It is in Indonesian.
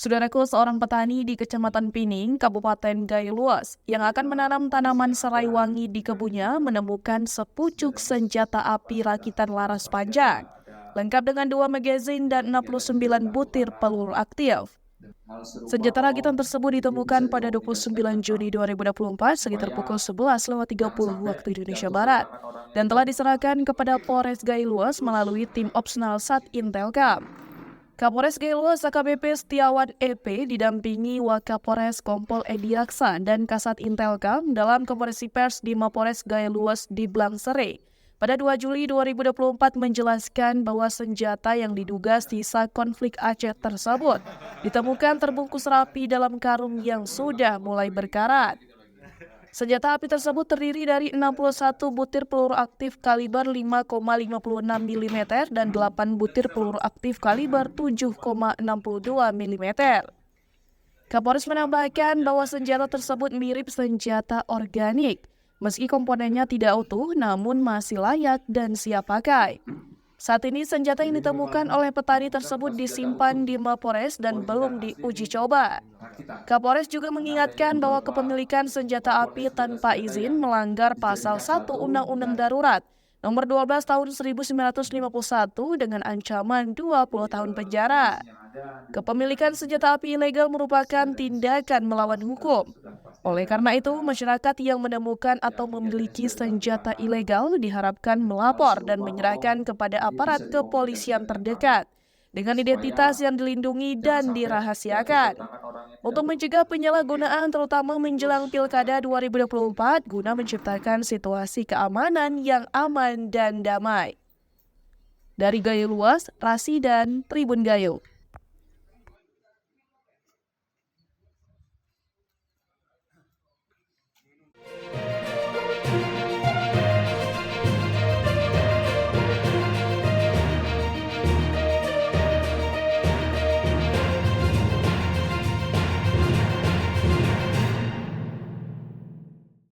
Saudaraku, seorang petani di Kecamatan Pining, Kabupaten Gayluas, yang akan menanam tanaman serai wangi di kebunnya menemukan sepucuk senjata api rakitan laras panjang, lengkap dengan 2 magazin dan 69 butir peluru aktif. Senjata rakitan tersebut ditemukan pada 29 Juni 2024 sekitar pukul 11.30 waktu Indonesia Barat dan telah diserahkan kepada Polres Gayluas melalui tim opsional Sat Intelkam. Kapolres Gayluas AKBP Setiawan EP didampingi Wakapolres Kompol Edi Aksa dan Kasat Intelkam dalam konferensi pers di Mapolres Gayluas di Blangsere pada 2 Juli 2024 menjelaskan bahwa senjata yang diduga sisa konflik Aceh tersebut ditemukan terbungkus rapi dalam karung yang sudah mulai berkarat. Senjata api tersebut terdiri dari 61 butir peluru aktif kaliber 5,56 mm dan 8 butir peluru aktif kaliber 7,62 mm. Kapolres menambahkan bahwa senjata tersebut mirip senjata organik, meski komponennya tidak utuh namun masih layak dan siap pakai. Saat ini senjata yang ditemukan oleh petani tersebut disimpan di Mapolres dan belum diuji coba. Kapolres juga mengingatkan bahwa kepemilikan senjata api tanpa izin melanggar pasal 1 Undang-Undang Darurat Nomor 12 Tahun 1951 dengan ancaman 20 tahun penjara. Kepemilikan senjata api ilegal merupakan tindakan melawan hukum. Oleh karena itu, masyarakat yang menemukan atau memiliki senjata ilegal diharapkan melapor dan menyerahkan kepada aparat kepolisian terdekat dengan identitas yang dilindungi dan dirahasiakan. Untuk mencegah penyalahgunaan terutama menjelang Pilkada 2024 guna menciptakan situasi keamanan yang aman dan damai. Dari Gayo Luas, Rasi dan Tribun Gayo.